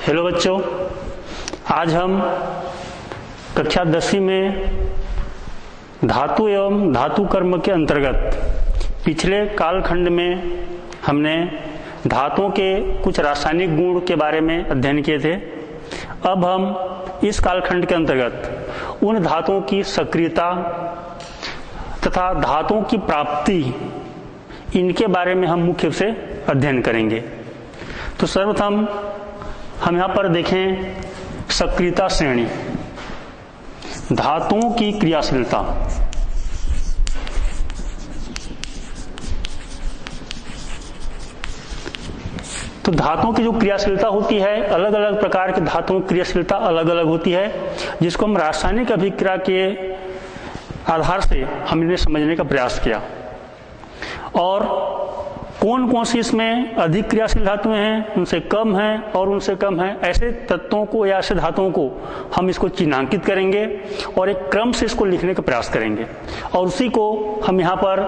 Hello बच्चों, आज हम कक्षा 10वीं में धातु एवं धातु कर्म के अंतर्गत पिछले कालखंड में हमने धातुओं के कुछ रासायनिक गुण के बारे में अध्ययन किए थे। अब हम इस कालखंड के अंतर्गत उन धातुओं की सक्रियता तथा धातुओं की प्राप्ति, इनके बारे में हम मुख्य रूप से अध्ययन करेंगे। तो सर्वप्रथम हम यहाँ पर देखें सक्रियता श्रेणी, धातुओं की क्रियाशीलता। तो धातुओं की जो क्रियाशीलता होती है, अलग अलग प्रकार के धातुओं की क्रियाशीलता अलग अलग होती है, जिसको हम रासायनिक अभिक्रिया के आधार से हमने समझने का प्रयास किया। और कौन कौन सी इसमें अधिक क्रियाशील धातुएं हैं, उनसे कम हैं और उनसे कम है, ऐसे तत्वों को या ऐसे धातुओं को हम इसको चिन्हांकित करेंगे और एक क्रम से इसको लिखने का प्रयास करेंगे। और उसी को हम यहाँ पर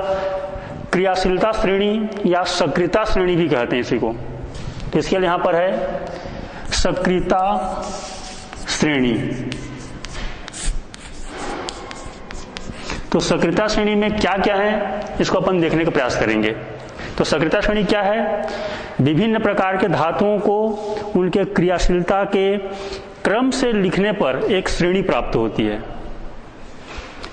क्रियाशीलता श्रेणी या सक्रियता श्रेणी भी कहते हैं इसी को। तो इसके लिए यहाँ पर है सक्रियता श्रेणी। तो सक्रियता श्रेणी में क्या क्या है, इसको अपन देखने का प्रयास करेंगे। तो सक्रियता श्रेणी क्या है? विभिन्न प्रकार के धातुओं को उनके क्रियाशीलता के क्रम से लिखने पर एक श्रेणी प्राप्त होती है।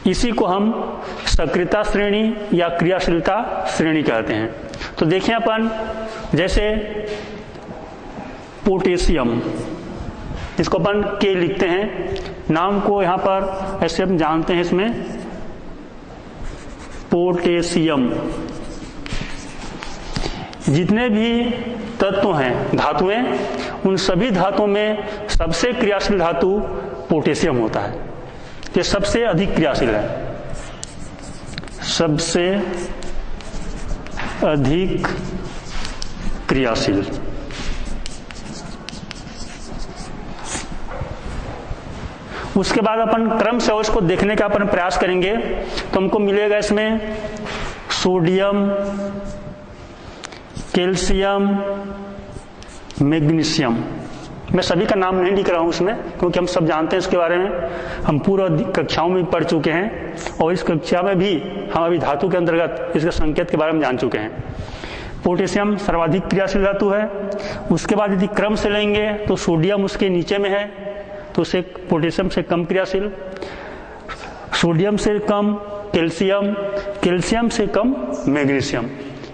इसी को हम सक्रियता श्रेणी या क्रियाशीलता श्रेणी कहते हैं। तो देखिए अपन, जैसे पोटेशियम, इसको अपन के लिखते हैं, नाम को यहां पर ऐसे हम जानते हैं, इसमें पोटेशियम। जितने भी तत्व हैं, धातुएं, उन सभी धातुओं में सबसे क्रियाशील धातु पोटेशियम होता है। ये सबसे अधिक क्रियाशील है, सबसे अधिक क्रियाशील। उसके बाद अपन क्रम से उसको देखने का अपन प्रयास करेंगे। तो हमको मिलेगा इसमें सोडियम, कैल्शियम, मैग्नीशियम। मैं सभी का नाम नहीं लिख रहा हूं उसमें, क्योंकि हम सब जानते हैं इसके बारे में, हम पूर्व कक्षाओं में पढ़ चुके हैं और इस कक्षा में भी हम अभी धातु के अंतर्गत इसके संकेत के बारे में जान चुके हैं। पोटेशियम सर्वाधिक क्रियाशील धातु है। उसके बाद यदि क्रम से लेंगे तो सोडियम उसके नीचे में है, तो उसे पोटेशियम से कम क्रियाशील, सोडियम से कम कैल्शियम, कैल्शियम से कम मैग्नीशियम।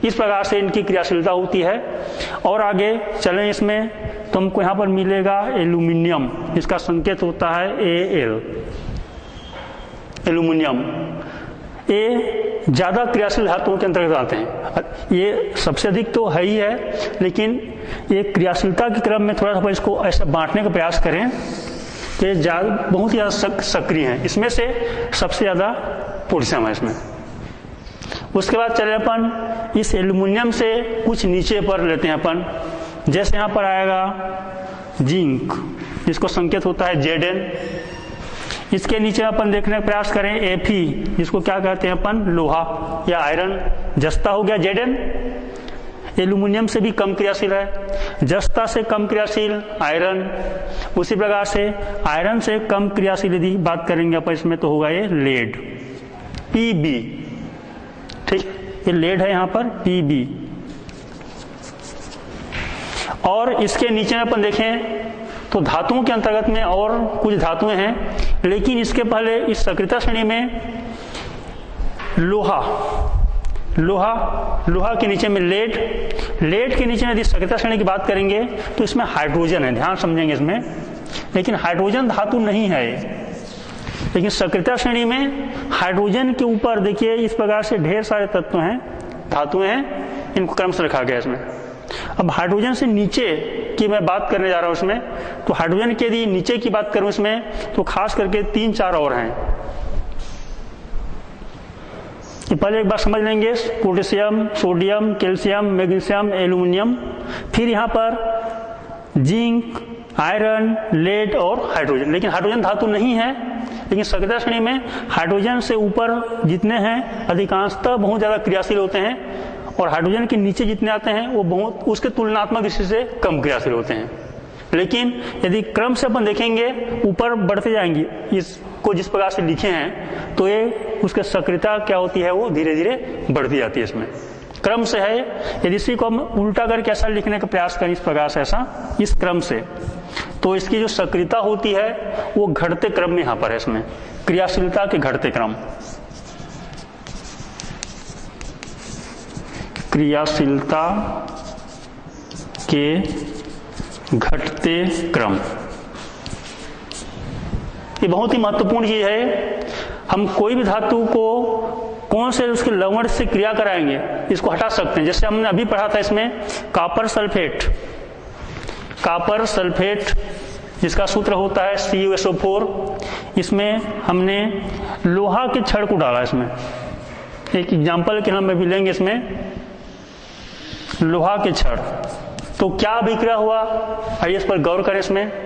इस प्रकार से इनकी क्रियाशीलता होती है। और आगे चलें इसमें तो हमको यहाँ पर मिलेगा एल्यूमिनियम, इसका संकेत होता है Al, एल्यूमिनियम। ये ज्यादा क्रियाशील धातुओं के अंतर्गत आते हैं। ये सबसे अधिक तो है ही है, लेकिन ये क्रियाशीलता के क्रम में थोड़ा सा इसको ऐसा बांटने का प्रयास करें कि बहुत ही ज्यादा सक्रिय है। इसमें से सबसे ज्यादा पोटेशियम है इसमें। उसके बाद चले अपन इस एल्यूमिनियम से कुछ नीचे पर लेते हैं अपन, जैसे यहां पर आएगा जिंक, जिसको संकेत होता है Zn। इसके नीचे अपन देखने का प्रयास करें Fe, जिसको क्या कहते हैं अपन, लोहा या आयरन। जस्ता हो गया Zn, एल्यूमिनियम से भी कम क्रियाशील है। जस्ता से कम क्रियाशील आयरन। उसी प्रकार से आयरन से कम क्रियाशील यदि बात करेंगे अपन इसमें तो होगा ये लेड, Pb। ठीक, ये लेड है यहाँ पर Pb। और इसके नीचे में अपन देखें तो धातुओं के अंतर्गत में और कुछ धातुएं हैं, लेकिन इसके पहले इस सक्रियता श्रेणी में लोहा, लोहा के नीचे में लेड, लेड के नीचे में यदि सक्रियता श्रेणी की बात करेंगे तो इसमें हाइड्रोजन है, ध्यान समझेंगे इसमें। लेकिन हाइड्रोजन धातु नहीं है, लेकिन सक्रियता श्रेणी में हाइड्रोजन के ऊपर देखिए इस प्रकार से ढेर सारे तत्व हैं, धातुएं हैं, इनको क्रम से रखा गया इसमें। अब हाइड्रोजन से नीचे की मैं बात करने जा रहा हूं इसमें, तो हाइड्रोजन के यदि नीचे की बात करूं इसमें तो खास करके 3-4 और हैं। तो पहले एक बार समझ लेंगे, potassium, sodium, calcium, magnesium, aluminium, फिर यहाँ पर जिंक, आयरन, लेड और हाइड्रोजन। लेकिन हाइड्रोजन धातु नहीं है, लेकिन सक्रियता श्रेणी में हाइड्रोजन से ऊपर जितने हैं अधिकांशतः बहुत ज्यादा क्रियाशील होते हैं, और हाइड्रोजन के नीचे जितने आते हैं वो बहुत उसके तुलनात्मक दृष्टि से कम क्रियाशील होते हैं। लेकिन यदि क्रम से अपन देखेंगे ऊपर बढ़ते जाएंगे, इसको जिस प्रकार से लिखे हैं तो ये उसके सक्रियता क्या होती है वो धीरे धीरे बढ़ती जाती है। इसमें क्रम से है। यदि इसी को हम उल्टा करके ऐसा लिखने का प्रयास करें इस प्रकार से, ऐसा इस क्रम से, तो इसकी जो सक्रियता होती है वो घटते क्रम में यहां पर है। इसमें क्रियाशीलता के घटते क्रम, क्रियाशीलता के घटते क्रम, ये बहुत ही महत्वपूर्ण चीज है। हम कोई भी धातु को कौन से उसके लवण से क्रिया कराएंगे इसको हटा सकते हैं। जैसे हमने अभी पढ़ा था इसमें कॉपर सल्फेट, कॉपर सल्फेट जिसका सूत्र होता है CuSO4, इसमें हमने लोहा के छड़ को डाला। इसमें एक एग्जांपल के हम भी लेंगे, इसमें लोहा के छड़, तो क्या अभिक्रिया हुआ, आइए इस पर गौर करें। इसमें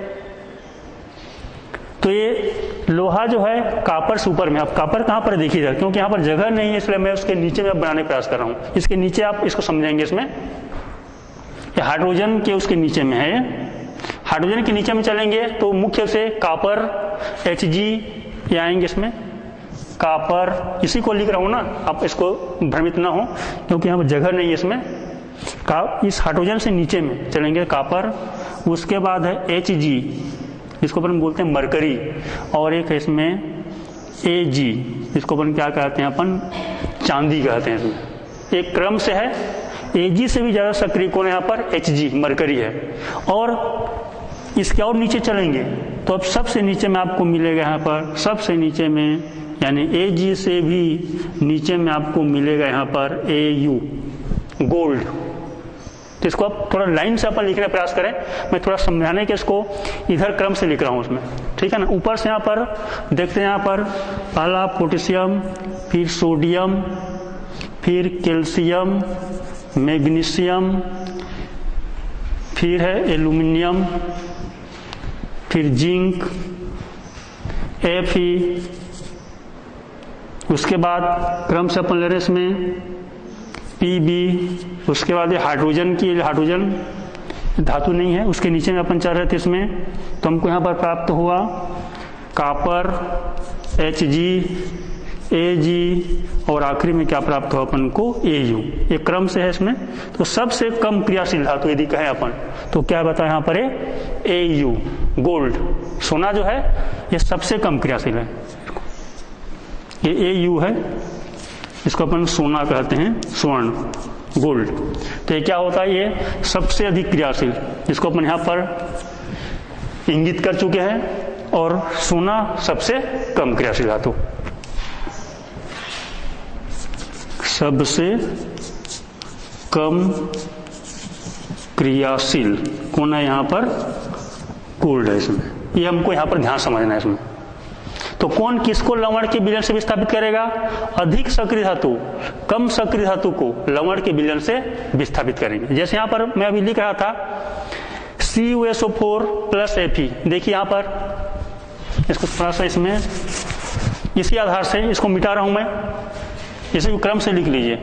तो ये लोहा जो है कॉपर से ऊपर में, अब कॉपर कहां पर देखिएगा क्योंकि यहां पर जगह नहीं है इसलिए मैं उसके नीचे में बनाने का प्रयास कर रहा हूं। इसके नीचे आप इसको समझेंगे, इसमें ये हाइड्रोजन के उसके नीचे में है। हाइड्रोजन के नीचे में चलेंगे तो मुख्य से कॉपर Hg ये आएंगे। इसमें कॉपर, इसी को लिख रहा हूं ना, आप इसको भ्रमित ना हो क्योंकि यहाँ पर जगह नहीं है। इसमें इस हाइड्रोजन से नीचे में चलेंगे कॉपर, उसके बाद है Hg जिसको अपन बोलते हैं मरकरी, और एक है इसमें Ag जिसको अपन क्या कहते हैं, अपन चांदी कहते हैं। इसमें एक क्रम से है। Ag से भी ज्यादा सक्रिय कौन है यहाँ पर, Hg मरकरी है। और इसके और नीचे चलेंगे तो अब सबसे नीचे में आपको मिलेगा यहाँ पर, सबसे नीचे में यानी Ag से भी नीचे में आपको मिलेगा यहाँ पर Au गोल्ड। तो इसको आप थोड़ा लाइन से अपन लिखने का प्रयास करें, मैं थोड़ा समझाने के इसको इधर क्रम से लिख रहा हूं उसमें, ठीक है ना। ऊपर से यहाँ पर देखते हैं, यहाँ पर पहला पोटेशियम, फिर सोडियम, फिर कैल्शियम, मैग्नीशियम, फिर है एल्यूमिनियम, फिर जिंक, Fe, उसके बाद क्रम से अपन ले रहे हैं इसमें Pb, उसके बाद ये हाइड्रोजन की, हाइड्रोजन धातु नहीं है उसके नीचे में अपन चल रहे थे इसमें, तो हमको यहाँ पर प्राप्त हुआ कॉपर, Hg, Ag और आखिरी में क्या प्राप्त हुआ अपन को Au। एक क्रम से है इसमें। तो सबसे कम क्रियाशील धातु यदि कहें अपन तो क्या बताया यहाँ पर है Au गोल्ड। सोना जो है ये सबसे कम क्रियाशील है, ये Au है, इसको अपन सोना कहते हैं, स्वर्ण, गोल्ड। तो ये क्या होता है, ये सबसे अधिक क्रियाशील, जिसको अपन यहाँ पर इंगित कर चुके हैं। और सोना सबसे कम क्रियाशील धातु, सबसे कम क्रियाशील कौन है यहाँ पर, गोल्ड है। इसमें ये हमको यहाँ पर ध्यान समझना है। इसमें तो कौन किसको लवण के विलयन से विस्थापित करेगा, अधिक सक्रिय धातु कम सक्रिय धातु को लवण के विलयन से विस्थापित करेंगे। जैसे यहाँ पर मैं अभी लिख रहा था CuSO4 प्लस Fe, देखिए यहाँ पर इसको थोड़ा सा इसमें इसी आधार से इसको मिटा रहा हूं मैं, इसे क्रम से लिख लीजिए।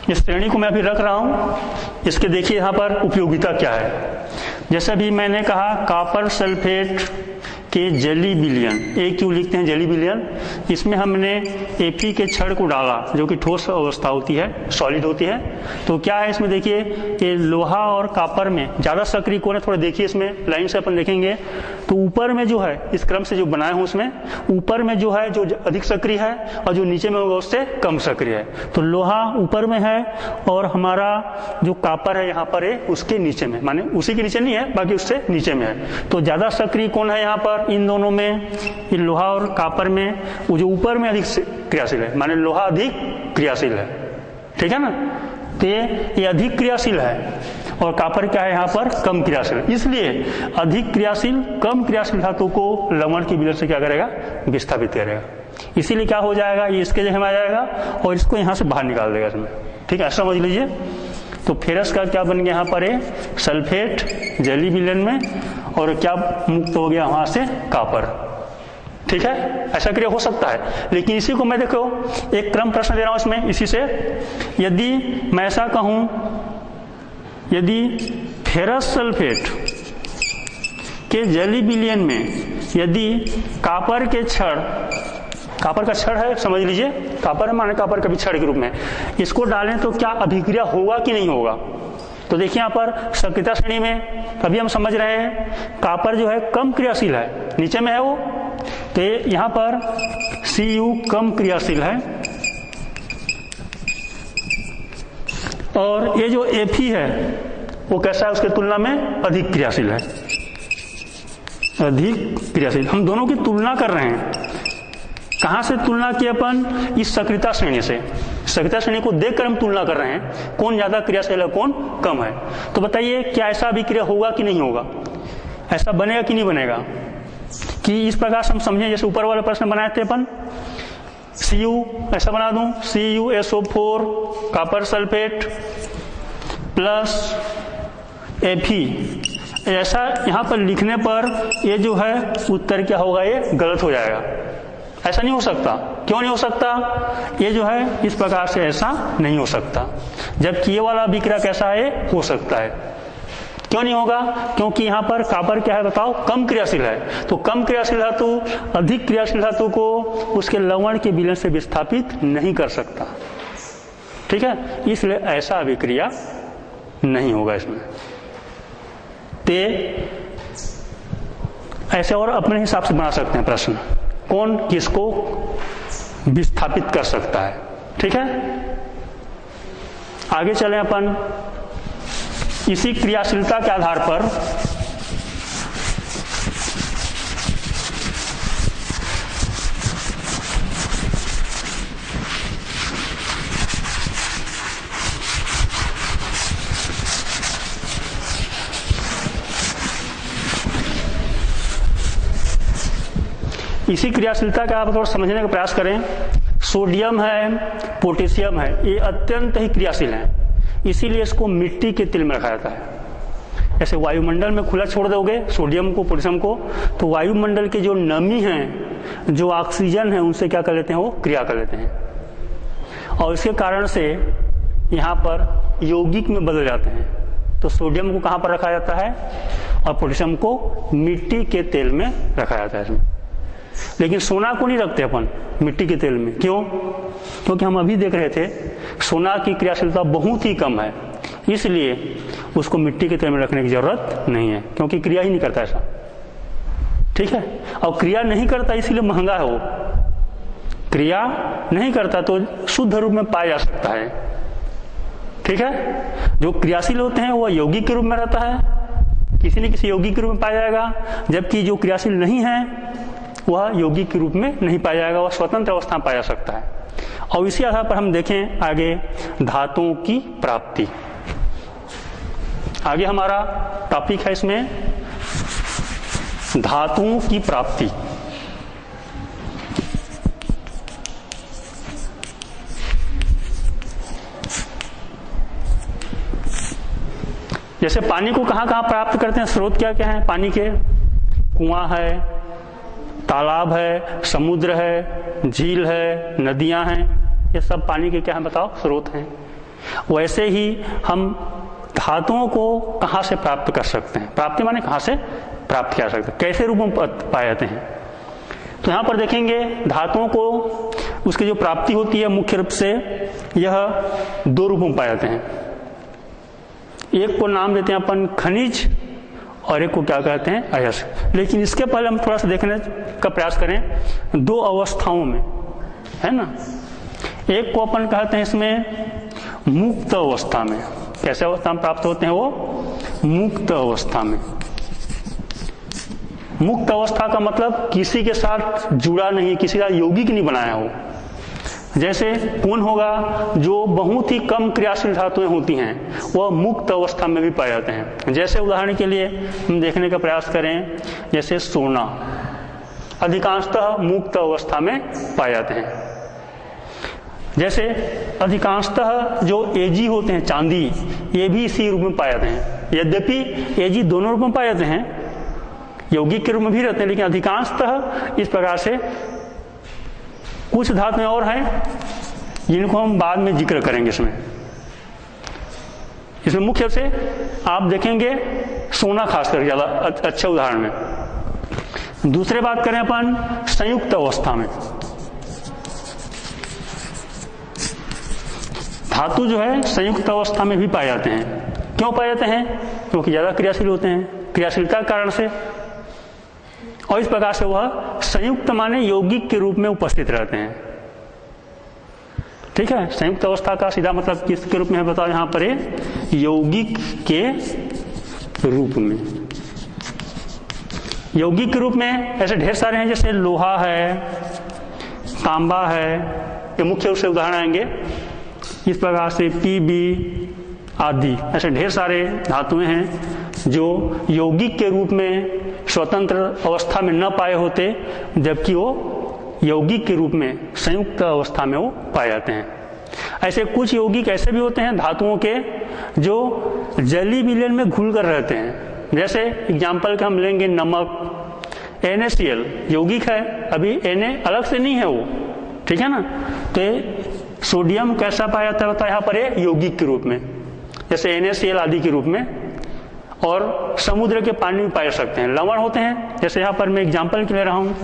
इस श्रेणी को मैं अभी रख रहा हूं, इसके देखिए यहां पर उपयोगिता क्या है। जैसे भी मैंने कहा कॉपर सल्फेट के जली विलयन, AQ लिखते हैं जली विलयन, इसमें हमने Fe के छड़ को डाला जो कि ठोस अवस्था होती है, सॉलिड होती है। तो क्या है इसमें देखिए कि लोहा और कॉपर में ज्यादा सक्रिय कौन है, थोड़ा देखिए इसमें लाइन से अपन देखेंगे तो ऊपर में जो है इस क्रम से जो बनाए हूं उसमें ऊपर में जो है जो अधिक सक्रिय है और जो नीचे में होगा उससे कम सक्रिय है। तो लोहा ऊपर में है और हमारा जो कॉपर है यहाँ पर है उसके नीचे में, माने उसी के नीचे नहीं है बाकी उससे नीचे में है। तो ज्यादा सक्रिय कौन है यहाँ पर, इन दोनों में, इन लोहा और कॉपर में वो जो ऊपर में अधिक क्रियाशील है, माने लोहा अधिक क्रियाशील है, ठीक है ना। तो ये अधिक क्रियाशील है और कॉपर क्या है यहाँ पर कम क्रियाशील, इसलिए अधिक क्रियाशील कम क्रियाशील धातु को लवण के विलयन से क्या करेगा, विस्थापित करेगा। इसीलिए क्या हो जाएगा, ये इसके जगह में आ जाएगा और इसको यहाँ से बाहर निकाल देगा इसमें, ठीक है, ऐसा समझ लीजिए। तो फेरस का क्या बन गया यहाँ पर है सल्फेट जली विलयन में, और क्या मुक्त हो गया वहां से कॉपर, ठीक है, ऐसा क्रिया हो सकता है। लेकिन इसी को मैं देखो एक क्रम प्रश्न दे रहा हूं इसमें, इसी से यदि मैं ऐसा कहूं, यदि फेरस सल्फेट के जली विलयन में यदि कॉपर के क्षण, कॉपर का क्षण है समझ लीजिए, कॉपर माने कॉपर का भी क्षण के रूप में, इसको डालें तो क्या अभिक्रिया होगा कि नहीं होगा। तो देखिए यहाँ पर सक्रियता श्रेणी में अभी हम समझ रहे हैं कॉपर जो है कम क्रियाशील है, नीचे में है वो, तो यहाँ पर Cu कम क्रियाशील है और ये जो Fe है वो कैसा है, उसकी तुलना में अधिक क्रियाशील है, अधिक क्रियाशील। हम दोनों की तुलना कर रहे हैं, कहां से तुलना की अपन, इस सक्रियता श्रेणी से, सक्रियता श्रेणी को देखकर हम तुलना कर रहे हैं कौन ज्यादा क्रियाशील है कौन कम है। तो बताइए क्या ऐसा अभिक्रिया होगा कि नहीं होगा, ऐसा बनेगा कि नहीं बनेगा, कि इस प्रकार से हम समझें जैसे ऊपर वाला प्रश्न बनाए थे अपन, Cu ऐसा बना दूं, CuSO4 copper sulphate plus Fe, ऐसा यहां पर लिखने पर ये जो है उत्तर क्या होगा, ये गलत हो जाएगा, ऐसा नहीं हो सकता। क्यों नहीं हो सकता, ये जो है इस प्रकार से ऐसा नहीं हो सकता, जबकि ये वाला अभिक्रिया कैसा है, हो सकता है। क्यों नहीं होगा, क्योंकि यहाँ पर कॉपर क्या है बताओ, कम क्रियाशील है, तो कम क्रियाशील धातु अधिक क्रियाशील धातु को उसके लवण के विलयन से विस्थापित नहीं कर सकता, ठीक है, इसलिए ऐसा अभिक्रिया नहीं होगा इसमें। ते ऐसे और अपने हिसाब से बना सकते हैं प्रश्न, कौन किसको विस्थापित कर सकता है, ठीक है। आगे चलें अपन, इसी क्रियाशीलता के आधार पर इसी क्रियाशीलता का आप थोड़ा समझने का प्रयास करें। सोडियम है, पोटेशियम है, ये अत्यंत ही क्रियाशील हैं, इसीलिए इसको मिट्टी के तेल में रखा जाता है। ऐसे वायुमंडल में खुला छोड़ दोगे सोडियम को, पोटेशियम को, तो वायुमंडल की जो नमी है, जो ऑक्सीजन है, उनसे क्या कर लेते हैं, वो क्रिया कर लेते हैं, और इसके कारण से यहाँ पर यौगिक में बदल जाते हैं। तो सोडियम को कहाँ पर रखा जाता है और पोटेशियम को मिट्टी के तेल में रखा जाता है इसमें। लेकिन सोना को नहीं रखते अपन मिट्टी के तेल में, क्यों, क्योंकि हम अभी देख रहे थे सोना की क्रियाशीलता बहुत ही कम है, इसलिए उसको मिट्टी के तेल में रखने की जरूरत नहीं है, क्योंकि क्रिया ही नहीं करता ऐसा, ठीक है। और क्रिया नहीं करता इसलिए महंगा है, वो क्रिया नहीं करता तो शुद्ध रूप में पाया जा सकता है, ठीक है। जो क्रियाशील होते हैं वह यौगिक के रूप में रहता है, किसी न किसी यौगिक के रूप में पाया जाएगा, जबकि जो क्रियाशील नहीं है वह यौगिक के रूप में नहीं पाया जाएगा, वह स्वतंत्र अवस्था में पाया जा सकता है। और इसी आधार पर हम देखें आगे धातुओं की प्राप्ति, आगे हमारा टॉपिक है इसमें धातुओं की प्राप्ति। जैसे पानी को कहां कहां प्राप्त करते हैं, स्रोत क्या क्या है पानी के, कुआं है, तालाब है, समुद्र है, झील है, नदियां हैं, ये सब पानी के क्या है बताओ, स्रोत हैं। वैसे ही हम धातुओं को कहां से प्राप्त कर सकते हैं, प्राप्ति माने कहां से प्राप्त किया जा सकता है, कैसे रूप में पाए जाते हैं। तो यहां पर देखेंगे धातुओं को उसकी जो प्राप्ति होती है मुख्य रूप से यह दो रूपों में पाए जाते हैं। एक को नाम देते हैं अपन खनिज और एक को क्या कहते हैं, अयस्क। लेकिन इसके पहले हम थोड़ा सा देखने का प्रयास करें दो अवस्थाओं में, है ना। एक को अपन कहते हैं इसमें मुक्त अवस्था में, कैसे अवस्था में प्राप्त होते हैं वो, मुक्त अवस्था में। मुक्त अवस्था का मतलब किसी के साथ जुड़ा नहीं, किसी का यौगिक नहीं बनाया हो। जैसे कौन होगा, जो बहुत ही कम क्रियाशील धातुएं होती हैं वह मुक्त अवस्था में भी पाए जाते हैं। जैसे उदाहरण के लिए हम देखने का प्रयास करें, जैसे सोना अधिकांशतः मुक्त अवस्था में पाए जाते हैं। जैसे अधिकांशतः जो एजी होते हैं चांदी, ये भी इसी रूप में पाए जाते हैं। यद्यपि एजी दोनों रूप में पाए जाते हैं, यौगिक के रूप में भी रहते हैं, लेकिन अधिकांशतः इस प्रकार से कुछ धातुएं और हैं जिनको हम बाद में जिक्र करेंगे। इसमें मुख्य रूप से आप देखेंगे सोना खासकर ज्यादा अच्छा उदाहरण में। दूसरे बात करें अपन संयुक्त अवस्था में, धातु जो है संयुक्त अवस्था में भी पाए जाते हैं। क्यों पाए जाते हैं? क्योंकि ज्यादा क्रियाशील होते हैं, क्रियाशीलता के कारण से, और इस प्रकार से वह संयुक्त माने यौगिक के रूप में उपस्थित रहते हैं। ठीक है, संयुक्त अवस्था का सीधा मतलब किसके रूप में है बताओ यहां पर, यौगिक के रूप में। यौगिक के रूप में ऐसे ढेर सारे हैं, जैसे लोहा है, तांबा है, ये मुख्य रूप से उदाहरण आएंगे। इस प्रकार से पीबी आदि ऐसे ढेर सारे धातुएं हैं जो यौगिक के रूप में स्वतंत्र अवस्था में न पाए होते, जबकि वो यौगिक के रूप में संयुक्त अवस्था में वो पाए जाते हैं। ऐसे कुछ यौगिक ऐसे भी होते हैं धातुओं के जो जलीय विलयन में घुल कर रहते हैं। जैसे एग्जाम्पल के हम लेंगे नमक, NaCl यौगिक है, अभी Na अलग से नहीं है वो, ठीक है ना। तो सोडियम कैसा पाया जाता है बताया यहाँ पर, यौगिक के रूप में, जैसे NaCl आदि के रूप में, और समुद्र के पानी में पाए सकते हैं। लवण होते हैं, जैसे यहाँ पर मैं एग्जाम्पल ले रहा हूँ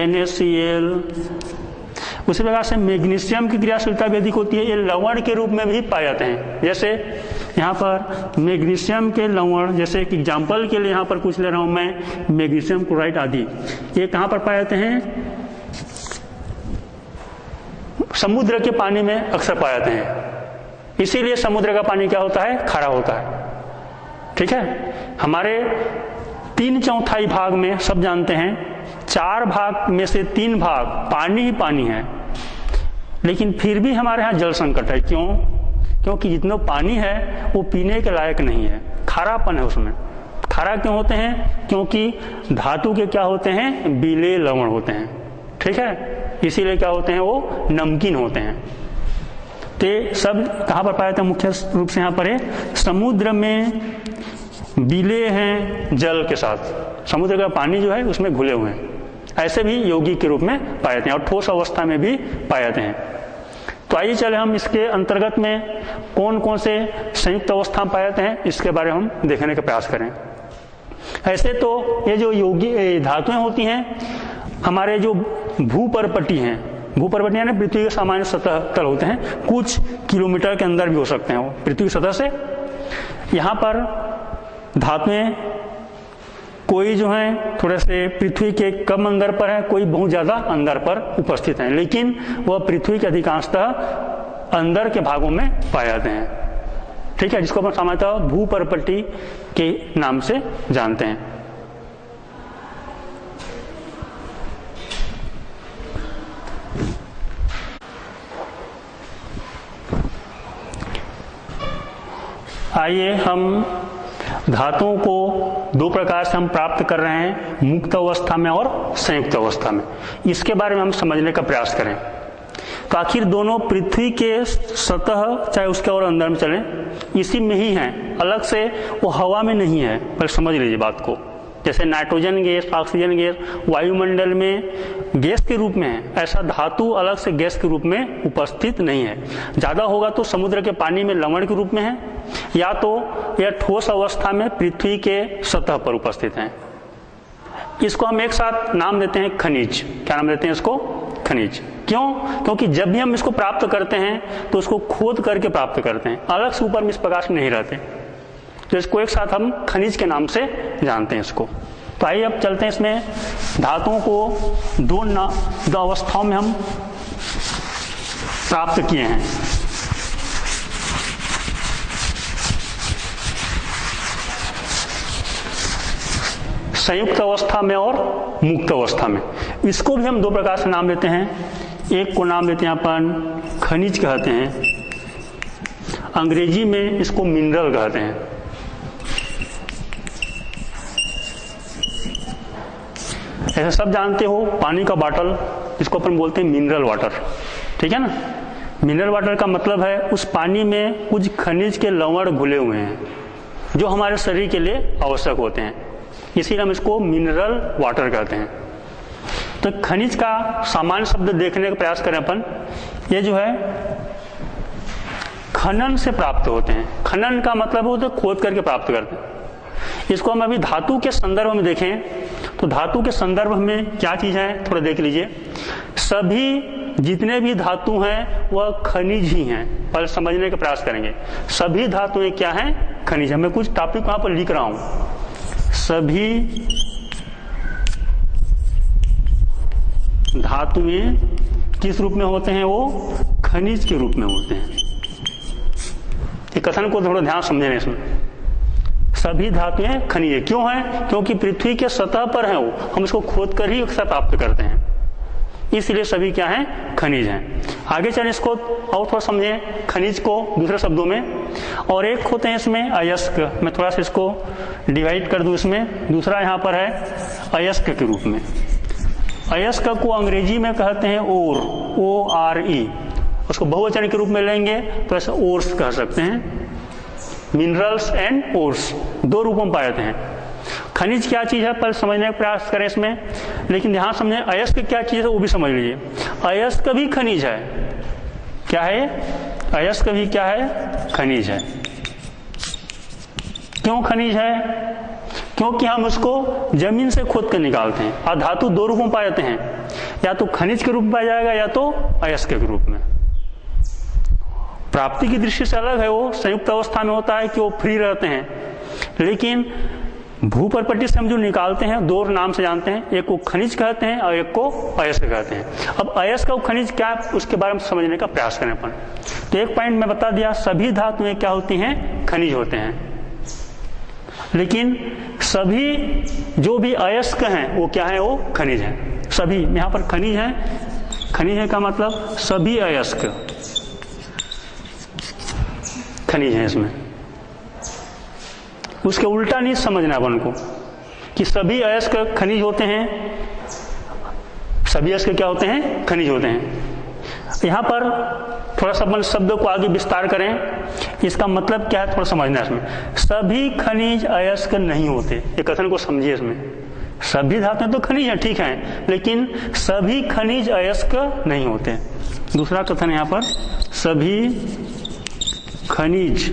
NaCl। उसी प्रकार से मैग्नीशियम की क्रियाशीलता भी अधिक होती है, ये लवण के रूप में भी पाए जाते हैं। जैसे यहाँ पर मैग्नीशियम के लवण, जैसे एक एग्जाम्पल के लिए यहाँ पर कुछ ले रहा हूँ मैं, मैग्नीशियम क्लोराइड आदि, ये कहाँ पर पाए जाते हैं? समुद्र के पानी में अक्सर पाए जाते हैं। इसीलिए समुद्र का पानी क्या होता है? खारा होता है। ठीक है, हमारे 3/4 भाग में सब जानते हैं, 4 भाग में से 3 भाग पानी ही पानी है, लेकिन फिर भी हमारे यहाँ जल संकट है। क्यों? क्योंकि जितना पानी है वो पीने के लायक नहीं है, खारापन है उसमें। खारा क्यों होते हैं? क्योंकि धातु के क्या होते हैं? विलेय लवण होते हैं। ठीक है, इसीलिए क्या होते हैं? वो नमकीन होते हैं। तो सब कहाँ पर पाए जाते हैं? मुख्य रूप से यहाँ पर है समुद्र में विलेय हैं जल के साथ, समुद्र का पानी जो है उसमें घुले हुए हैं, ऐसे भी यौगिक के रूप में पाए जाते हैं, और ठोस अवस्था में भी पाए जाते हैं। तो आइए चले हम इसके अंतर्गत में कौन कौन से संयुक्त अवस्था में पाए जाते हैं इसके बारे में हम देखने का प्रयास करें। ऐसे तो ये जो यौगिक धातुएं होती हैं, हमारे जो भूपर्पटी हैं, भूपर्पटी यानी पृथ्वी के सामान्य सतह तल होते हैं, कुछ किलोमीटर के अंदर भी हो सकते हैं वो पृथ्वी की सतह से। यहाँ पर धातुएं कोई जो है थोड़े से पृथ्वी के कम अंदर पर है, कोई बहुत ज्यादा अंदर पर उपस्थित है, लेकिन वह पृथ्वी के अधिकांशतः अंदर के भागों में पाए जाते हैं। ठीक है, जिसको अपन सामान्यतः भूपर्पटी के नाम से जानते हैं। आइए हम धातुओं को 2 प्रकार से हम प्राप्त कर रहे हैं, मुक्त अवस्था में और संयुक्त अवस्था में। इसके बारे में हम समझने का प्रयास करें। तो आखिर दोनों पृथ्वी के सतह चाहे उसके और अंदर में चले, इसी में ही हैं, अलग से वो हवा में नहीं है। पर समझ लीजिए बात को, जैसे नाइट्रोजन गैस, ऑक्सीजन गैस वायुमंडल में गैस के रूप में है, ऐसा धातु अलग से गैस के रूप में उपस्थित नहीं है। ज्यादा होगा तो समुद्र के पानी में लवण के रूप में है, या तो यह ठोस अवस्था में पृथ्वी के सतह पर उपस्थित है। इसको हम एक साथ नाम देते हैं खनिज। क्या नाम देते हैं इसको? खनिज। क्यों? क्योंकि जब भी हम इसको प्राप्त करते हैं तो उसको खोद करके प्राप्त करते हैं, अलग से ऊपर में इस प्रकार से नहीं रहते, तो इसको एक साथ हम खनिज के नाम से जानते हैं इसको। तो आइए अब चलते हैं, इसमें धातुओं को 2 अवस्थाओं में हम प्राप्त किए हैं। संयुक्त अवस्था में और मुक्त अवस्था में। इसको भी हम 2 प्रकार से नाम देते हैं। एक को नाम देते हैं अपन खनिज कहते हैं, अंग्रेजी में इसको मिनरल कहते हैं। ऐसा सब जानते हो, पानी का बॉटल इसको अपन बोलते हैं मिनरल वाटर। ठीक है ना, मिनरल वाटर का मतलब है उस पानी में कुछ खनिज के लवण घुले हुए हैं जो हमारे शरीर के लिए आवश्यक होते हैं। इसीलिए हम इसको मिनरल वाटर कहते हैं। तो खनिज का सामान्य शब्द देखने का प्रयास करें अपन, ये जो है खनन से प्राप्त होते हैं। खनन का मतलब होता है खोद करके प्राप्त करते हैं। इसको हम अभी धातु के संदर्भ में देखें तो धातु के संदर्भ में क्या चीज है थोड़ा देख लीजिए। सभी जितने भी धातु हैं वह खनिज ही हैं, पर समझने का प्रयास करेंगे। सभी धातुएं क्या हैं? खनिज। मैं कुछ टॉपिक वहां पर लिख रहा हूं। सभी धातुएं किस रूप में होते हैं? वो खनिज के रूप में होते हैं। ये कथन को थोड़ा ध्यान समझें इसमें। सभी धातुएं खनिज क्यों हैं? क्योंकि पृथ्वी के सतह पर है वो, हम इसको खोद कर ही अक्सर प्राप्त करते हैं, इसलिए सभी क्या हैं? खनिज हैं। आगे चलें इसको और थोड़ा समझें खनिज को दूसरे शब्दों में। और एक होते हैं इसमें अयस्क। मैं थोड़ा सा इसको डिवाइड कर दूं इसमें। दूसरा यहाँ पर है अयस्क के रूप में। अयस्क को अंग्रेजी में कहते हैं ओर, ORE। उसको बहुवचन के रूप में लेंगे तो ऐसे ओर्स कह सकते हैं। मिनरल्स एंड ओर्स दो रूपों में पाए जाते हैं। खनिज क्या चीज है पर समझने का प्रयास करें इसमें, लेकिन ध्यान समझें अयस्क क्या चीज है वो भी समझ लीजिए। अयस्क भी खनिज है। क्या है? अयस्क भी क्या है? खनिज है। क्यों खनिज है? क्योंकि हम उसको जमीन से खोद कर निकालते हैं। और धातु दो रूपों में पाए जाते हैं, या तो खनिज के रूप में पाया जाएगा या तो अयस्क के रूप में। प्राप्ति की दृष्टि से अलग है, वो संयुक्त अवस्था में होता है कि वो फ्री रहते हैं, लेकिन भूपरपट्टी से हम जो निकालते हैं दो नाम से जानते हैं, एक को खनिज कहते हैं और एक को अयस्क कहते हैं। अब अयस्क और खनिज क्या उसके बारे में समझने का प्रयास करें अपन। तो एक पॉइंट मैं बता दिया, सभी धातुएं क्या होती हैं? खनिज होते हैं। लेकिन सभी जो भी अयस्क हैं वो क्या है? वो खनिज हैं। सभी यहाँ पर खनिज है। खनिज है का मतलब सभी अयस्क खनिज है। इसमें उसके उल्टा नहीं समझना अपन को कि सभी अयस्क खनिज होते हैं। सभी अयस्क क्या होते हैं? खनिज होते हैं। यहां पर थोड़ा सा अपन शब्द को आगे विस्तार करें, इसका मतलब क्या है थोड़ा समझना है इसमें। सभी खनिज अयस्क नहीं होते, ये कथन को समझिए। इसमें सभी धातुएं तो खनिज हैं, ठीक है, लेकिन सभी खनिज अयस्क नहीं होते। दूसरा कथन यहां पर सभी खनिज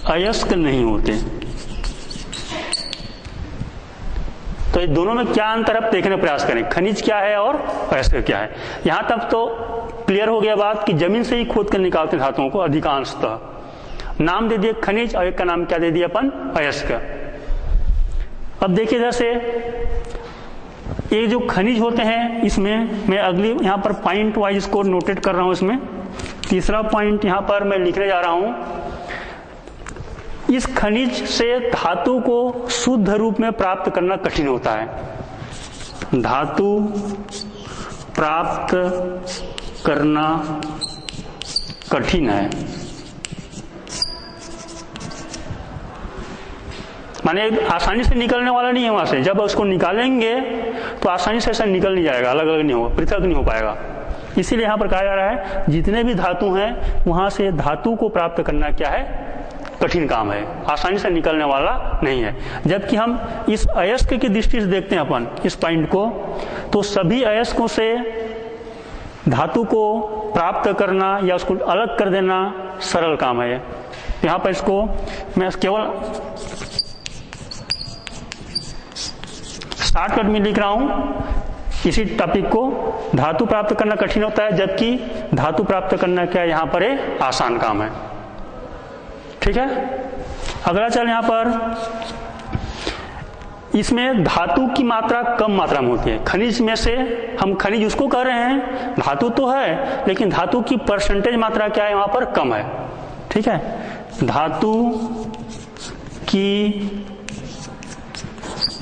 अयस्क नहीं होते। तो ये दोनों में क्या अंतर अब देखने का प्रयास करें, खनिज क्या है और अयस्क क्या है। यहां तक तो क्लियर हो गया बात कि जमीन से ही खोद कर निकालते धातुओं को अधिकांशतः। नाम दे दिए खनिज और एक का नाम क्या दे दिया अपन? अयस्क। अब देखिए जैसे ये जो खनिज होते हैं इसमें मैं अगली यहां पर पॉइंट वाइज इसको नोटेट कर रहा हूं। इसमें तीसरा पॉइंट यहां पर मैं लिखने जा रहा हूं। इस खनिज से धातु को शुद्ध रूप में प्राप्त करना कठिन होता है। धातु प्राप्त करना कठिन है, माने आसानी से निकलने वाला नहीं है वहां से। जब उसको निकालेंगे तो आसानी से ऐसा निकल नहीं जाएगा, अलग अलग नहीं होगा, पृथक नहीं हो पाएगा। इसीलिए यहां पर कहा जा रहा है जितने भी धातु हैं वहां से धातु को प्राप्त करना क्या है? कठिन काम है, आसानी से निकलने वाला नहीं है। जबकि हम इस अयस्क की दृष्टि से देखते हैं अपन इस पॉइंट को, तो सभी अयस्कों से धातु को प्राप्त करना या उसको अलग कर देना सरल काम है। यहाँ पर इसको मैं केवल शॉर्टकट में लिख रहा हूं इसी टॉपिक को। धातु प्राप्त करना कठिन होता है, जबकि धातु प्राप्त करना क्या है यहाँ पर है? आसान काम है। ठीक है, अगला चल यहां पर इसमें धातु की मात्रा कम मात्रा में होती है। खनिज में से हम खनिज उसको कह रहे हैं, धातु तो है लेकिन धातु की परसेंटेज मात्रा क्या है? वहां पर कम है। ठीक है, धातु की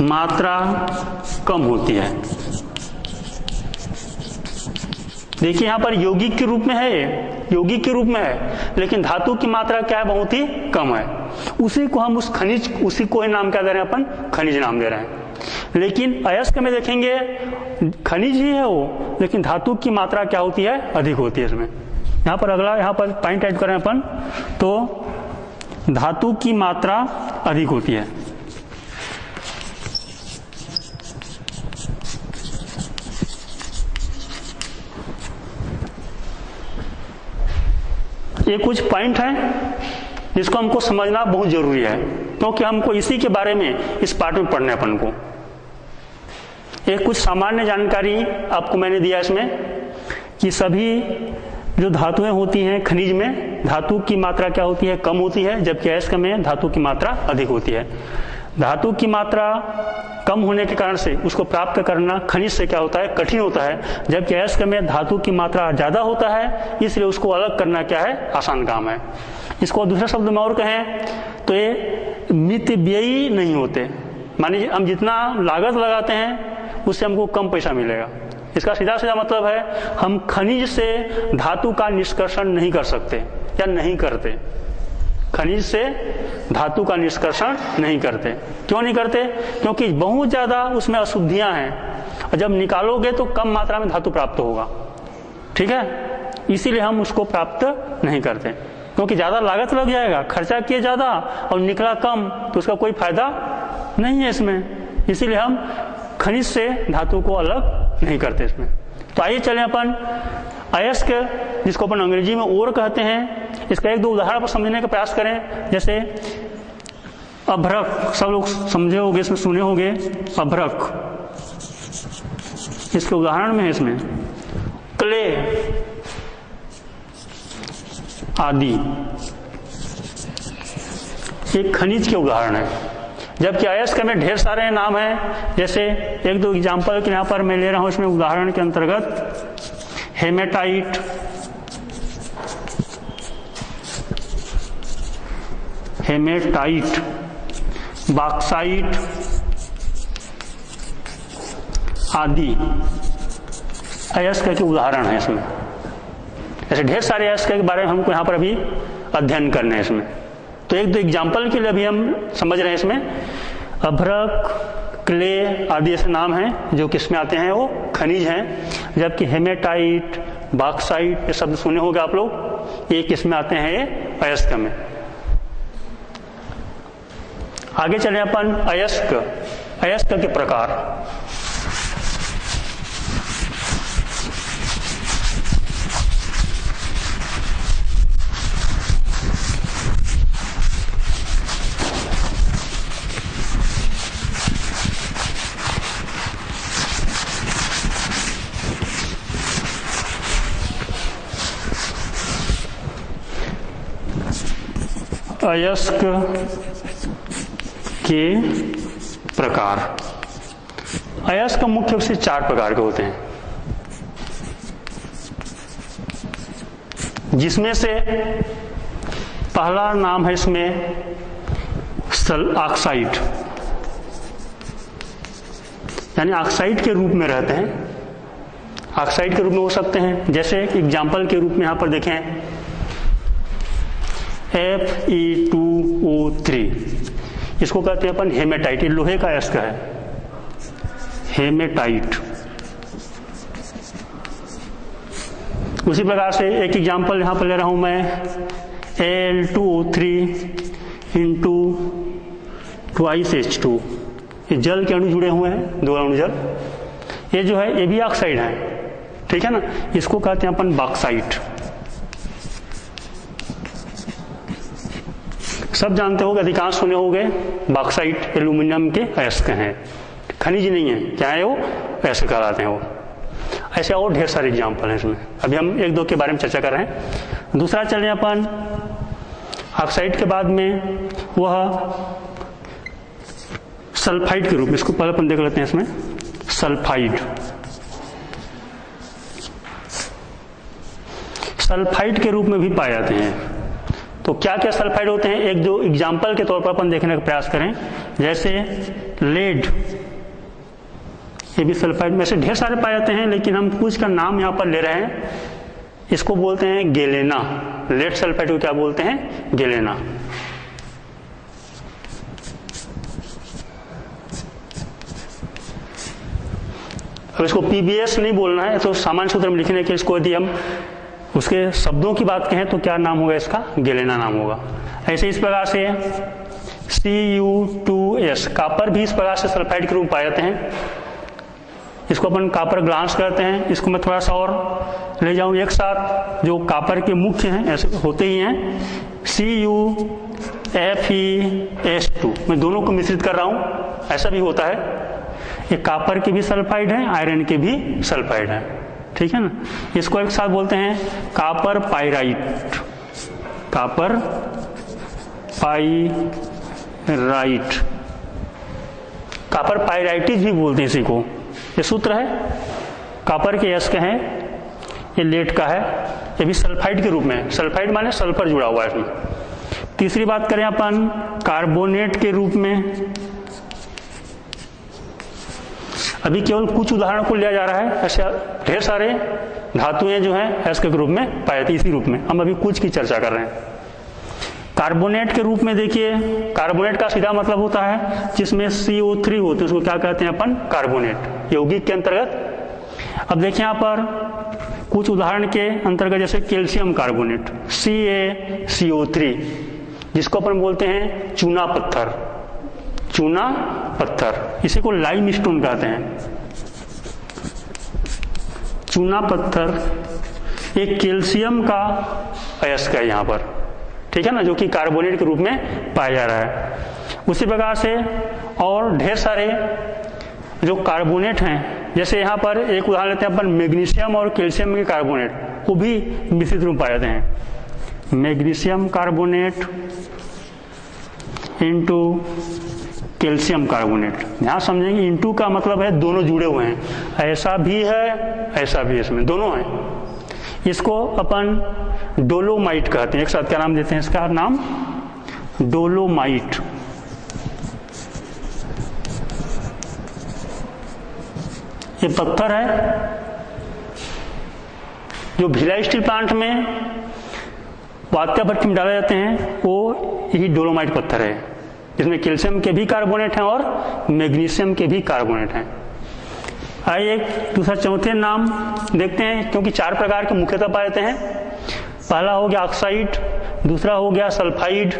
मात्रा कम होती है। देखिए यहां पर यौगिक के रूप में है, यौगिक के रूप में है, लेकिन धातु की मात्रा क्या है? बहुत ही कम है। उसी को हम उस खनिज, उसी को ही नाम क्या दे रहे हैं अपन? खनिज नाम दे रहे हैं। लेकिन अयस्क में देखेंगे खनिज ही है वो, लेकिन धातु की मात्रा क्या होती है? अधिक होती है इसमें। यहाँ पर अगला यहाँ पर पॉइंट ऐड करें अपन, तो धातु की मात्रा अधिक होती है। ये कुछ पॉइंट हैं जिसको हमको समझना बहुत जरूरी है, क्योंकि हमको इसी के बारे में इस पार्ट में पढ़ना है अपन को। एक कुछ सामान्य जानकारी आपको मैंने दिया इसमें कि सभी जो धातुएं होती हैं खनिज में, धातु की मात्रा क्या होती है, कम होती है, जबकि अयस्क में धातु की मात्रा अधिक होती है। धातु की मात्रा कम होने के कारण से उसको प्राप्त करना खनिज से क्या होता है, कठिन होता है, जबकि अयस्क में धातु की मात्रा ज्यादा होता है, इसलिए उसको अलग करना क्या है, आसान काम है। इसको दूसरे शब्द में और कहें तो ये मितव्ययी नहीं होते, मानिए हम जितना लागत लगाते हैं उससे हमको कम पैसा मिलेगा। इसका सीधा सीधा मतलब है हम खनिज से धातु का निष्कर्षण नहीं कर सकते या नहीं करते। खनिज से धातु का निष्कर्षण नहीं करते। क्यों नहीं करते? क्योंकि बहुत ज्यादा उसमें अशुद्धियां हैं और जब निकालोगे तो कम मात्रा में धातु प्राप्त होगा। ठीक है, इसीलिए हम उसको प्राप्त नहीं करते, क्योंकि ज्यादा लागत लग जाएगा, खर्चा किए ज्यादा और निकला कम, तो उसका कोई फायदा नहीं है इसमें। इसीलिए हम खनिज से धातु को अलग नहीं करते इसमें। तो आइए चलें अपन अयस्क, जिसको अपन अंग्रेजी में ओर कहते हैं, इसका एक दो उदाहरण पर समझने का प्रयास करें। जैसे अभ्रक, सब लोग समझे होंगे, इसमें सुने होंगे अभ्रक, इसके उदाहरण में है इसमें क्ले आदि, एक खनिज के उदाहरण है। जबकि अयस्क में ढेर सारे नाम हैं, जैसे एक दो एग्जाम्पल के यहाँ पर मैं ले रहा हूं इसमें उदाहरण के अंतर्गत हेमेटाइट, हेमेटाइट, बॉक्साइट आदि अयस्क के उदाहरण है इसमें। ऐसे ढेर सारे अयस्क के बारे में हमको यहाँ पर अभी अध्ययन करने हैं इसमें। तो एक दो एग्जाम्पल के लिए अभी हम समझ रहे हैं इसमें। अभ्रक, क्ले आदि ऐसे नाम हैं जो किसमें आते हैं, वो खनिज हैं। जबकि हेमेटाइट, बॉक्साइट ये शब्द सुने होंगे आप लोग, ये किसमें आते हैं, ये अयस्क में। आगे चले अपन अयस्क, अयस्क के प्रकार। अयस्क के प्रकार। अयस्क मुख्य रूप से 4 प्रकार के होते हैं, जिसमें से पहला नाम है इसमें ऑक्साइड, यानी ऑक्साइड के रूप में रहते हैं। ऑक्साइड के रूप में हो सकते हैं, जैसे एग्जाम्पल के रूप में यहां पर देखें Fe2O3, इसको कहते हैं अपन हेमेटाइट, ये लोहे का अयस्क है, हेमेटाइट। उसी प्रकार से एक एग्जाम्पल यहां पर ले रहा हूं मैं Al2O3 इंटू ट्वाइस H2, ये जल के अणु जुड़े हुए हैं, 2 अणु जल, ये जो है ये भी ऑक्साइड है। ठीक है ना, इसको कहते हैं अपन बॉक्साइट। सब जानते होंगे, अधिकांश सुने होंगे, बॉक्साइट एल्यूमिनियम के अयस्क हैं, खनिज नहीं है, क्या है वो, अयस्क कहलाते हैं वो। ऐसे और ढेर सारे एग्जाम्पल हैं इसमें, अभी हम एक दो के बारे में चर्चा कर रहे हैं। दूसरा चलें अपन ऑक्साइड के बाद में वह सल्फाइड के रूप में, इसको पहले अपन देख लेते हैं इसमें सल्फाइड। सल्फाइड के रूप में भी पाए जाते हैं। तो क्या क्या सल्फाइड होते हैं, एक दो एग्जाम्पल के तौर पर अपन देखने का प्रयास करें। जैसे लेड, ये भी सल्फाइड में से ढेर सारे पाए जाते हैं, लेकिन हम कुछ का नाम यहाँ पर ले रहे हैं। इसको बोलते हैं गेलेना, लेड सल्फाइड को क्या बोलते हैं, गेलेना। अब इसको पीबीएस नहीं बोलना है, तो सामान्य सूत्र में लिखने के इसको यदि हम उसके शब्दों की बात कहें तो क्या नाम होगा इसका, गेलेना नाम होगा। ऐसे इस प्रकार से Cu2S, कापर भी इस प्रकार से सल्फाइड के रूप पाए जाते हैं। इसको अपन कॉपर ग्लास कहते हैं। इसको मैं थोड़ा सा और ले जाऊं एक साथ, जो कॉपर के मुख्य हैं ऐसे होते ही हैं, CuFeS2, मैं दोनों को मिश्रित कर रहा हूं, ऐसा भी होता है। ये कॉपर के भी सल्फाइड है, आयरन के भी सल्फाइड है, ठीक है ना। इसको एक साथ बोलते हैं copper pyrite, copper pyrite, copper pyrites भी बोलते हैं इसी को। ये सूत्र है, कॉपर के S का है, ये लेड का है, ये भी सल्फाइड के रूप में, सल्फाइड माने सल्फर जुड़ा हुआ है इसमें। तीसरी बात करें अपन कार्बोनेट के रूप में, अभी केवल कुछ उदाहरणों को लिया जा रहा है, ऐसे ढेर सारे धातुएं जो हैं S के रूप में पाए जाती, इसी रूप में हम अभी कुछ की चर्चा कर रहे हैं। कार्बोनेट के रूप में देखिए, कार्बोनेट का सीधा मतलब होता है जिसमें CO3 होते हैं, उसको क्या कहते हैं अपन, कार्बोनेट, यौगिक के अंतर्गत। अब देखिए यहाँ पर कुछ उदाहरण के अंतर्गत, जैसे कैल्शियम कार्बोनेट CaCO3, जिसको अपन बोलते हैं चूना पत्थर, चूना पत्थर, इसी को लाइमस्टोन कहते हैं। चूना पत्थर एक कैल्शियम का अयस्क है यहाँ पर, ठीक है ना, जो कि कार्बोनेट के रूप में पाया जा रहा है। उसी प्रकार से और ढेर सारे जो कार्बोनेट हैं, जैसे यहाँ पर एक उदाहरण लेते हैं अपन, मैग्नीशियम और कैल्शियम के कार्बोनेट, वो भी मिश्रित रूप पाए जाते हैं। Magnesium carbonate into calcium carbonate, ध्यान समझेंगे, इंटू का मतलब है दोनों जुड़े हुए हैं, ऐसा भी है ऐसा भी, इसमें दोनों हैं। इसको अपन डोलोमाइट कहते हैं, एक साथ क्या नाम देते हैं इसका नाम, डोलोमाइट। ये पत्थर है जो भिलाई स्टील प्लांट में वात्या भट्टी में डाले जाते हैं, वो यही डोलोमाइट पत्थर है, जिसमें कैल्शियम के भी कार्बोनेट हैं और मैग्नीशियम के भी कार्बोनेट हैं। आइए एक दूसरा चौथे नाम देखते हैं, क्योंकि 4 प्रकार के मुख्यतः पाए जाते हैं। पहला हो गया ऑक्साइड, दूसरा हो गया सल्फाइड,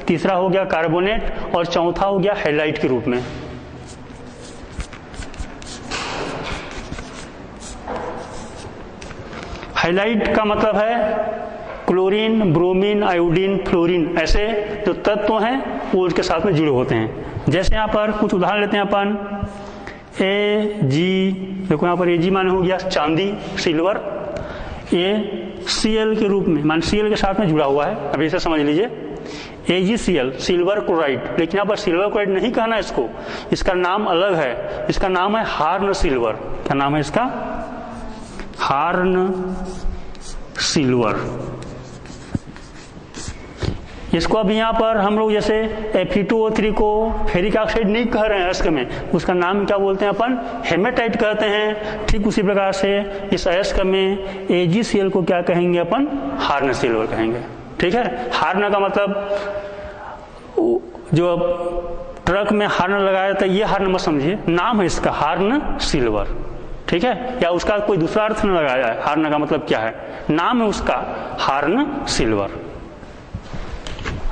तीसरा हो गया कार्बोनेट और चौथा हो गया हैलाइड के रूप में। हैलाइड का मतलब है क्लोरीन, ब्रोमीन, आयोडीन, फ्लोरीन, ऐसे जो तत्व हैं वो उसके साथ में जुड़े होते हैं। जैसे यहाँ पर कुछ उदाहरण लेते हैं अपन, Ag, देखो यहाँ पर Ag माने हो गया चांदी, सिल्वर, ACl के रूप में, मान Cl के साथ में जुड़ा हुआ है, अभी इसे समझ लीजिए, AgCl, सिल्वर क्लोराइड। लेकिन यहाँ पर सिल्वर क्लोराइड नहीं कहना इसको, इसका नाम अलग है, इसका नाम है हार्न सिल्वर। क्या नाम है इसका, हार्न सिल्वर। इसको अब यहाँ पर हम लोग जैसे Fe2O3 को फेरिक ऑक्साइड नहीं कह रहे हैं अयस्क में, उसका नाम क्या बोलते हैं अपन, हेमेटाइट कहते हैं। ठीक उसी प्रकार से इस अयस्क में AgCl को क्या कहेंगे अपन, हार्न सिल्वर कहेंगे। ठीक है, हार्न का मतलब जो ट्रक में हार्न लगाया जाता है, ये हार्न मत समझिए, नाम है इसका हार्न सिल्वर। ठीक है, या उसका कोई दूसरा अर्थ न लगाया जाए, हार्न का मतलब क्या है, नाम है उसका हार्न सिल्वर।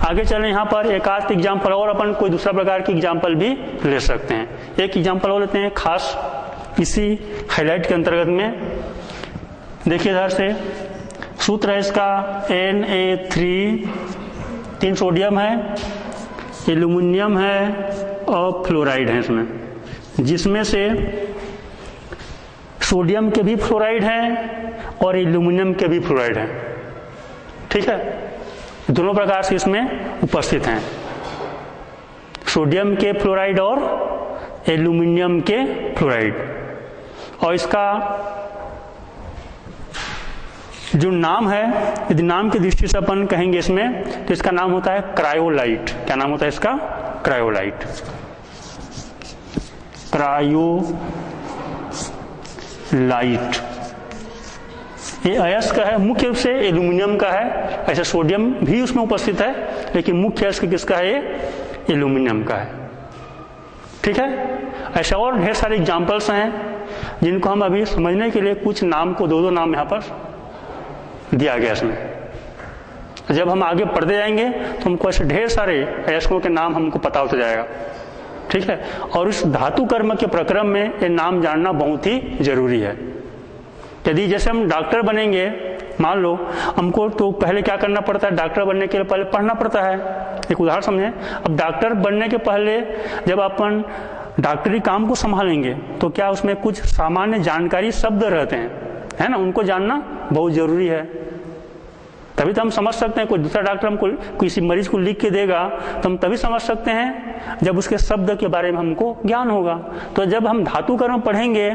आगे चलें, यहाँ पर एक आध एग्जाम्पल और अपन कोई दूसरा प्रकार की एग्जाम्पल भी ले सकते हैं। एक एग्जाम्पल और लेते हैं खास इसी हाईलाइट के अंतर्गत में। देखिए इधर से सूत्र है इसका Na3, 3 सोडियम है, एल्यूमिनियम है और फ्लोराइड है इसमें, जिसमें से सोडियम के भी फ्लोराइड हैं और एल्यूमिनियम के भी फ्लोराइड हैं। ठीक है, दोनों प्रकार से इसमें उपस्थित हैं, सोडियम के फ्लोराइड और एल्यूमिनियम के फ्लोराइड। और इसका जो नाम है, यदि नाम की दृष्टि से अपन कहेंगे इसमें, तो इसका नाम होता है क्रायोलाइट। क्या नाम होता है इसका, क्रायोलाइट, क्रायोलाइट। ये अयस्क है, मुख्य रूप से एल्यूमिनियम का है, ऐसे सोडियम भी उसमें उपस्थित है, लेकिन मुख्य अयस्क किसका है, ये एल्यूमिनियम का है। ठीक है, ऐसे और ढेर सारे एग्जाम्पल्स हैं जिनको हम अभी समझने के लिए कुछ नाम को 2-2 नाम यहाँ पर दिया गया इसमें। जब हम आगे पढ़ते जाएंगे तो हमको ऐसे ढेर सारे अयस्कों के नाम हमको पता होता जाएगा। ठीक है। और उस धातु कर्म के प्रक्रम में ये नाम जानना बहुत ही जरूरी है। यदि जैसे हम डॉक्टर बनेंगे, मान लो हमको तो पहले क्या करना पड़ता है, डॉक्टर बनने के लिए पहले पढ़ना पड़ता है। एक उदाहरण समझें, अब डॉक्टर बनने के पहले जब अपन डॉक्टरी काम को संभालेंगे तो क्या उसमें कुछ सामान्य जानकारी शब्द रहते हैं, है ना, उनको जानना बहुत जरूरी है। तभी तो हम समझ सकते हैं। कोई दूसरा डॉक्टर हमको किसी मरीज को लिख के देगा तो हम तभी समझ सकते हैं जब उसके शब्द के बारे में हमको ज्ञान होगा। तो जब हम धातु कर्म पढ़ेंगे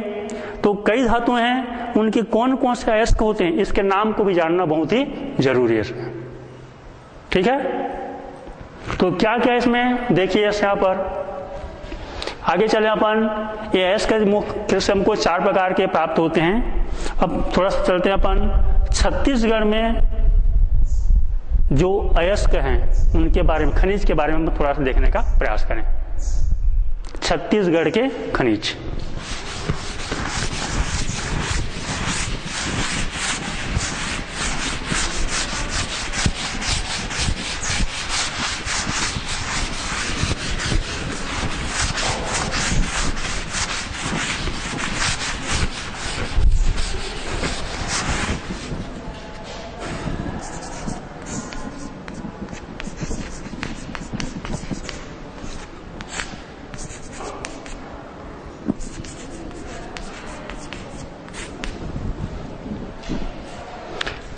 तो कई धातु हैं, उनके कौन कौन से अयस्क होते हैं, इसके नाम को भी जानना बहुत ही जरूरी है इसमें। ठीक है, तो क्या क्या इसमें देखिए यहाँ पर आगे चले अपन। ये अयस्क मुख्य से हमको 4 प्रकार के प्राप्त होते हैं। अब थोड़ा सा चलते हैं अपन छत्तीसगढ़ में जो अयस्क हैं उनके बारे में, खनिज के बारे में हम थोड़ा सा देखने का प्रयास करें। छत्तीसगढ़ के खनिज,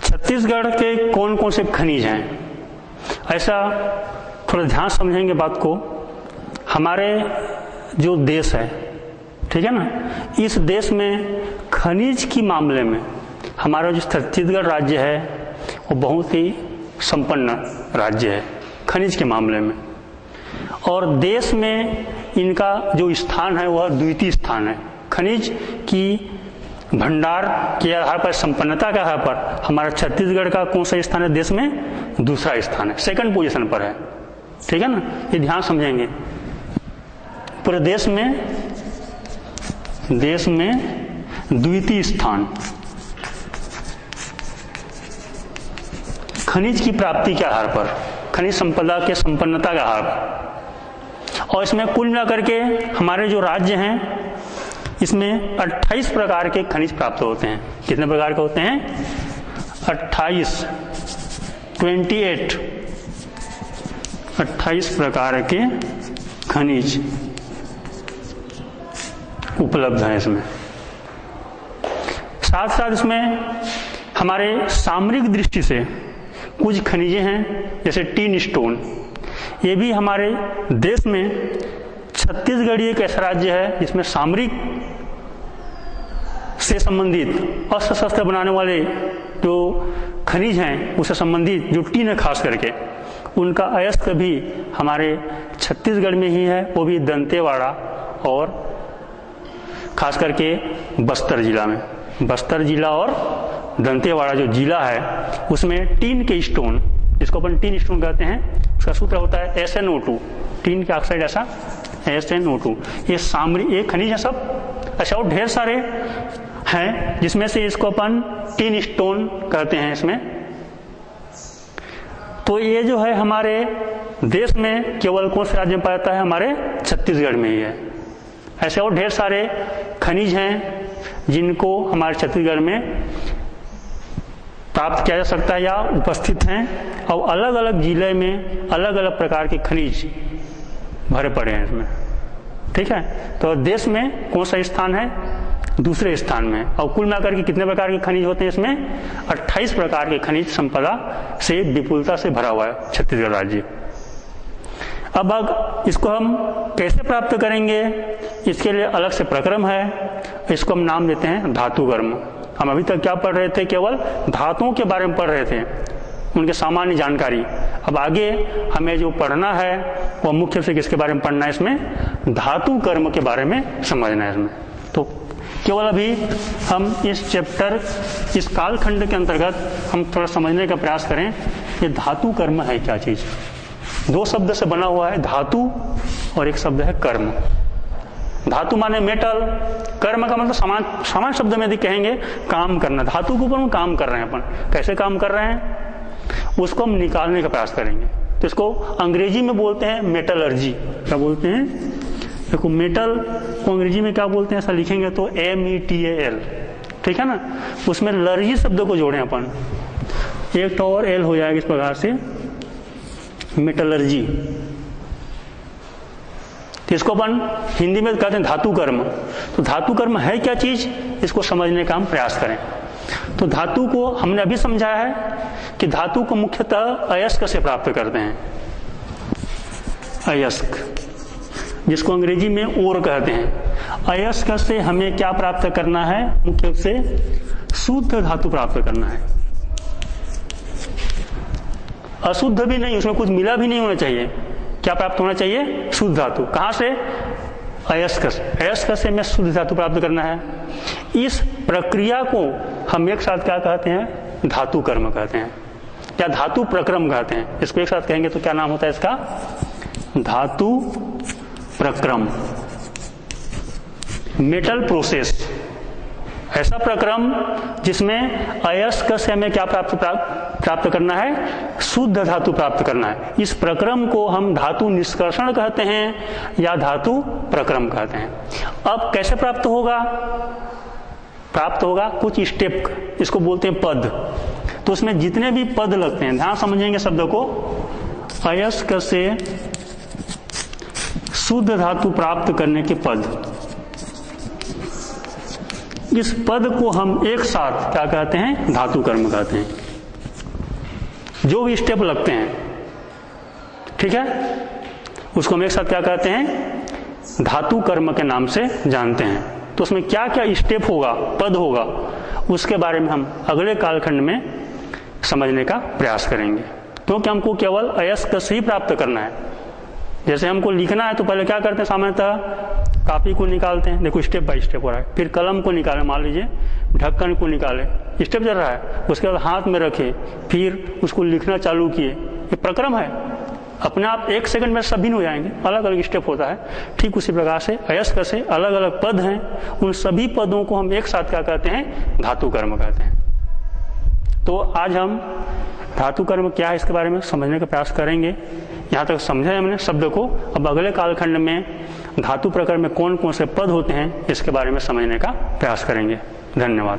छत्तीसगढ़ के कौन कौन से खनिज हैं, ऐसा थोड़ा ध्यान समझेंगे बात को। हमारे जो देश है, ठीक है ना, इस देश में खनिज की मामले में हमारा जो छत्तीसगढ़ राज्य है वो बहुत ही संपन्न राज्य है खनिज के मामले में। और देश में इनका जो स्थान है वह द्वितीय स्थान है। खनिज की भंडार के आधार पर, संपन्नता के आधार पर हमारा छत्तीसगढ़ का कौन सा स्थान है देश में, दूसरा स्थान है, सेकंड पोजीशन पर है। ठीक है ना, ये ध्यान समझेंगे। पूरे देश में द्वितीय स्थान खनिज की प्राप्ति के आधार पर, खनिज संपदा के संपन्नता के आधार पर। और इसमें कुल मिलाकर के हमारे जो राज्य हैं इसमें 28 प्रकार के खनिज प्राप्त होते हैं। कितने प्रकार के होते हैं? 28 प्रकार के खनिज उपलब्ध हैं इसमें। साथ साथ इसमें हमारे सामरिक दृष्टि से कुछ खनिजें हैं, जैसे टीन स्टोन। ये भी हमारे देश में, छत्तीसगढ़ एक ऐसा राज्य है जिसमें सामरिक से संबंधित अस्त्र शस्त्र बनाने वाले जो खनिज हैं उससे संबंधित जो टीन है खास करके, उनका अयस्क भी हमारे छत्तीसगढ़ में ही है, वो भी दंतेवाड़ा और खास करके बस्तर जिला में। बस्तर जिला और दंतेवाड़ा जो जिला है उसमें टीन के स्टोन, जिसको अपन टीन स्टोन कहते हैं, उसका सूत्र होता है SnO2, टीन के ऑक्साइड ऐसा SnO2। ये सामरिक एक खनिज है सब। अच्छा, और ढेर सारे हैं जिसमें से इसको अपन टीन स्टोन कहते हैं इसमें। तो ये जो है हमारे देश में केवल कौन से राज्य में पाया जाता है? हमारे छत्तीसगढ़ में ही है। ऐसे और ढेर सारे खनिज हैं जिनको हमारे छत्तीसगढ़ में प्राप्त किया जा सकता है या उपस्थित हैं, और अलग अलग जिले में अलग अलग प्रकार के खनिज भरे पड़े हैं इसमें। ठीक है, तो देश में कौन सा स्थान है? दूसरे स्थान में। और कुल मिलाकर के कितने प्रकार के खनिज होते हैं इसमें? 28 प्रकार के खनिज संपदा से विपुलता से भरा हुआ है छत्तीसगढ़ राज्य। अब इसको हम कैसे प्राप्त करेंगे, इसके लिए अलग से प्रक्रम है, इसको हम नाम देते हैं धातु कर्म। हम अभी तक क्या पढ़ रहे थे? केवल धातुओं के बारे में पढ़ रहे थे, उनके सामान्य जानकारी। अब आगे हमें जो पढ़ना है वो मुख्य से किसके बारे में पढ़ना है? इसमें धातु कर्म के बारे में समझना है इसमें। तो केवल अभी हम इस चैप्टर, इस कालखंड के अंतर्गत हम थोड़ा समझने का प्रयास करें ये धातु कर्म है क्या चीज। 2 शब्द से बना हुआ है, धातु और एक शब्द है कर्म। धातु माने मेटल, कर्म का मतलब समान शब्द में यदि कहेंगे काम करना। धातु के ऊपर हम काम कर रहे हैं, अपन कैसे काम कर रहे हैं उसको हम निकालने का प्रयास करेंगे। तो इसको अंग्रेजी में बोलते हैं मेटलर्जी। क्या बोलते हैं? देखो मेटल को अंग्रेजी में क्या बोलते हैं, ऐसा लिखेंगे तो METAL, ठीक है ना। उसमें लर्जी शब्द को जोड़ें अपन, एक और एल हो जाएगा इस प्रकार से, मेटलर्जी। तो इसको अपन हिंदी में कहते हैं धातु कर्म। तो धातु कर्म है क्या चीज, इसको समझने का हम प्रयास करें। तो धातु को हमने अभी समझा है कि धातु को मुख्यतः अयस्क से प्राप्त करते हैं, अयस्क, जिसको अंग्रेजी में ओर कहते हैं। अयस्क से हमें क्या प्राप्त करना है, मुख्य रूप से शुद्ध धातु प्राप्त करना है, अशुद्ध भी नहीं, उसमें कुछ मिला भी नहीं होना चाहिए। क्या प्राप्त होना चाहिए, शुद्ध धातु। कहां से, अयस्क से। अयस्क से हमें शुद्ध धातु प्राप्त करना है। इस प्रक्रिया को हम एक साथ क्या कहते हैं, धातु कर्म कहते हैं, या धातु प्रक्रम कहते हैं। इसको एक साथ कहेंगे तो क्या नाम होता है इसका, धातु प्रक्रम, मेटल प्रोसेस। ऐसा प्रक्रम जिसमें अयस्क से हमें क्या प्राप्त करना है, शुद्ध धातु प्राप्त करना है। इस प्रक्रम को हम धातु निष्कर्षण कहते हैं या धातु प्रक्रम कहते हैं। अब कैसे प्राप्त होगा, प्राप्त होगा कुछ स्टेप, इसको बोलते हैं पद। तो उसमें जितने भी पद लगते हैं, ध्यान समझेंगे शब्द को, अयस्क से शुद्ध धातु प्राप्त करने के पद, इस पद को हम एक साथ क्या कहते हैं, धातु कर्म कहते हैं। जो भी स्टेप लगते हैं, ठीक है, उसको हम एक साथ क्या कहते हैं, धातु कर्म के नाम से जानते हैं। तो उसमें क्या क्या स्टेप होगा, पद होगा, उसके बारे में हम अगले कालखंड में समझने का प्रयास करेंगे। क्योंकि हमको केवल अयस्क से ही प्राप्त करना है। जैसे हमको लिखना है तो पहले क्या करते हैं, सामान्यतः कॉपी को निकालते हैं, देखो स्टेप बाय स्टेप हो रहा है, फिर कलम को निकाले, मान लीजिए ढक्कन को निकाले, स्टेप चल रहा है, उसके बाद हाथ में रखे, फिर उसको लिखना चालू किए, ये प्रक्रम है। अपने आप 1 सेकंड में सब भिन्न हो जाएंगे, अलग अलग स्टेप होता है। ठीक उसी प्रकार से अयस्क से अलग अलग पद हैं, उन सभी पदों को हम एक साथ क्या कहते हैं, धातु कर्म कहते हैं। तो आज हम धातु कर्म क्या है इसके बारे में समझने का प्रयास करेंगे। यहाँ तक समझा हमने शब्द को। अब अगले कालखंड में धातु प्रक्रम में कौन कौन से पद होते हैं इसके बारे में समझने का प्रयास करेंगे। धन्यवाद।